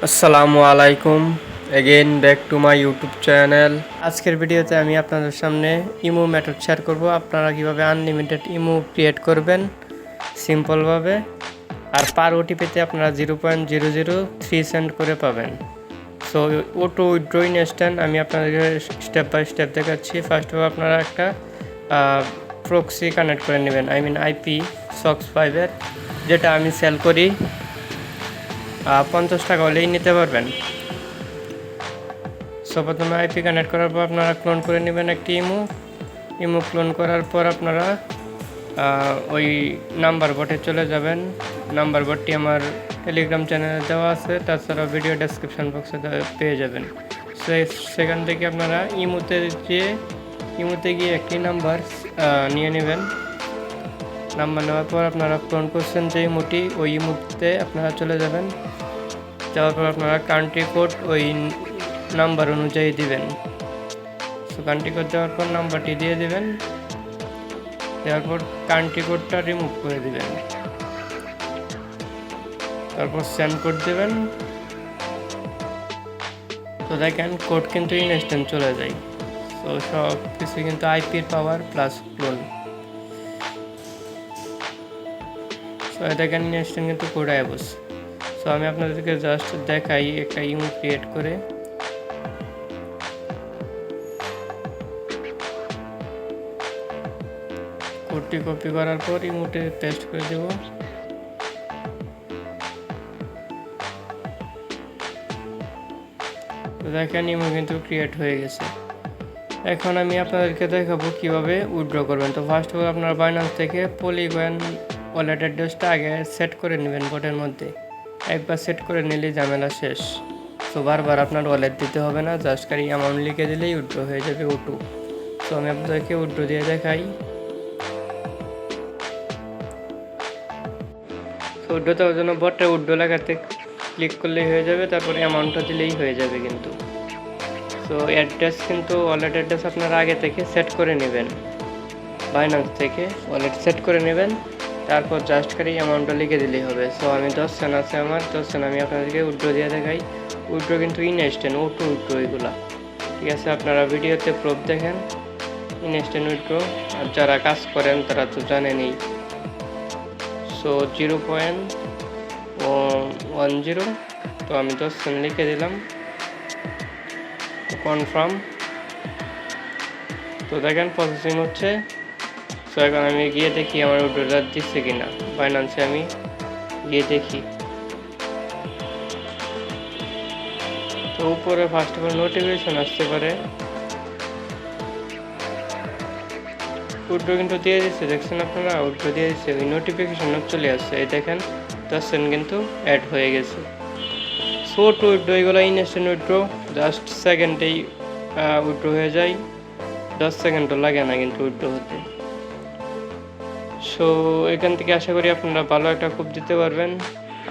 আসসালামু আলাইকুম again back to my YouTube channel. আজকের ভিডিওতে আমি আপনাদের সামনে ইমো মেথড শেয়ার করব। আপনারা কিভাবে আনলিমিটেড ইমো ক্রিয়েট করবেন সিম্পলভাবে, আর পার ওটিপিতে আপনারা 0.003 সেন্ট করে পাবেন। সো অটো উইথড্র ইনস্ট্যান্ট আমি আপনাদেরকে স্টেপ বাই স্টেপ দেখাচ্ছি। ফার্স্ট অফ আপনারা একটা প্রক্সি কানেক্ট করে নেবেন, আইপি সক্স 5-এর, যেটা আমি সেল করি 50 টাকা হলেই নিতে পারবেন। সো প্রথমে আইপি কানেক্ট করার পর আপনারা ক্লোন করে নেবেন একটি ইমো ক্লোন করার পর আপনারা ওই নাম্বার বটে চলে যাবেন। নাম্বার বটটি আমার টেলিগ্রাম চ্যানেলে দেওয়া আছে, তাছাড়া ভিডিও ডেসক্রিপশন বক্সে পেয়ে যাবেন। সেখান থেকে আপনারা ইমোতে গিয়ে একটি নাম্বার নিয়ে নেবেন। নাম্বার নেওয়ার পর আপনারা ক্লোন করছেন যে ইমোটি, ওই ইমোতে আপনারা চলে যাবেন। যাওয়ার পর আপনারা কান্ট্রি কোড ওই নাম্বার অনুযায়ী দিবেন। সো কান্ট্রি কোড দেওয়ার পর নাম্বারটি দিয়ে দিবেন, দেওয়ার পর কান্ট্রি কোডটা রিমুভ করে দিবেন, তারপর সেন্ড কোড দেবেন। তো দেখেন কোড কিন্তু ইনস্ট্যান্ট চলে যায়। তো সব কিছু কিন্তু আইপির পাওয়ার প্লাস ক্লোন। সো দেখেন ইনস্ট্যান্ট কিন্তু কোড আইবস। সো আমি আপনাদেরকে জাস্ট দেখাই একটা ইমো ক্রিয়েট করে। কোডটি কপি করার পর ইমোটে পেস্ট করে দেব। তো দেখেন ইমো কিন্তু ক্রিয়েট হয়ে গেছে। এখন আমি আপনাদেরকে দেখাবো কিভাবে উইথড্র করবেন। তো ফার্স্ট অফ অল আপনারা বাইন্যান্স থেকে পলিগন ওয়ালেট অ্যাড্রেসটা আগে সেট করে নেবেন বোটের মধ্যে। একবার সেট করে নিলেই ঝামেলা শেষ। তো বারবার আপনার ওয়ালেট দিতে হবে না, জাস্ট খালি অ্যামাউন্ট লিখে দিলেই উইথড্র হয়ে যাবে ওটু। তো আমি আপনাদেরকে উইথড্র দিয়ে দেখাই। তো উইথড্র দেওয়ার জন্য বটে উইথড্র লেখাতে ক্লিক করলেই হয়ে যাবে, তারপরে অ্যামাউন্টটা দিলেই হয়ে যাবে কিন্তু। সো অ্যাড্রেস কিন্তু ওয়ালেট অ্যাড্রেস আপনারা আগে থেকে সেট করে নেবেন, বাইন্যান্স থেকে ওয়ালেট সেট করে নেবেন, তারপর জাস্ট খালি অ্যামাউন্টটা লিখে দিলেই হবে। সো আমি 10 সেন্ট আছে আমার, 10 সেন্ট আমি আপনাদেরকে উইথড্র দিয়ে দেখাই। উইথড্র কিন্তু ইনস্ট্যান্ট ওটু উইথড্র এগুলা, ঠিক আছে? আপনারা ভিডিওতে প্রুফ দেখেন ইনস্ট্যান্ট উইথড্র, আর যারা কাজ করেন তারা তো জানেনই। সো 0.10, তো আমি 10 সেন্ট লিখে দিলাম, কনফার্ম। তো দেখেন প্রসেসিং হচ্ছে। সো এখন আমি গিয়ে দেখি আমার উইথড্রটা দিচ্ছে কিনা, বাইন্যান্সে আমি গিয়ে দেখি। তো উপরে ফার্স্ট অফ অল নোটিফিকেশন আসতে পারে, উইথড্র কিন্তু দিয়ে দিচ্ছে, দেখছেন আপনারা উইথড্র দিয়ে দিচ্ছে, ওই নোটিফিকেশনও চলে আসছে। এই দেখেন 10 সেন্ট কিন্তু অ্যাড হয়ে গেছে। সো টু উইথড্র এগুলো ইনস্ট্যান্ট উইথড্র, জাস্ট সেকেন্ডেই উইথড্র হয়ে যায়, 10 সেকেন্ডও লাগে না কিন্তু উইথড্র হতে। সো এখান থেকে আশা করি আপনারা ভালো একটা কুপ দিতে পারবেন,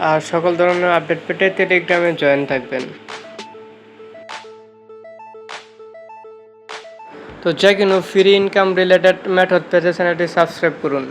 আর সকল ধরনের আপডেট পেতে টেলিগ্রামে জয়েন থাকবেন। তো যে কোনো ফ্রি ইনকাম রিলেটেড মেথড পেতে চ্যানেলটি সাবস্ক্রাইব করুন।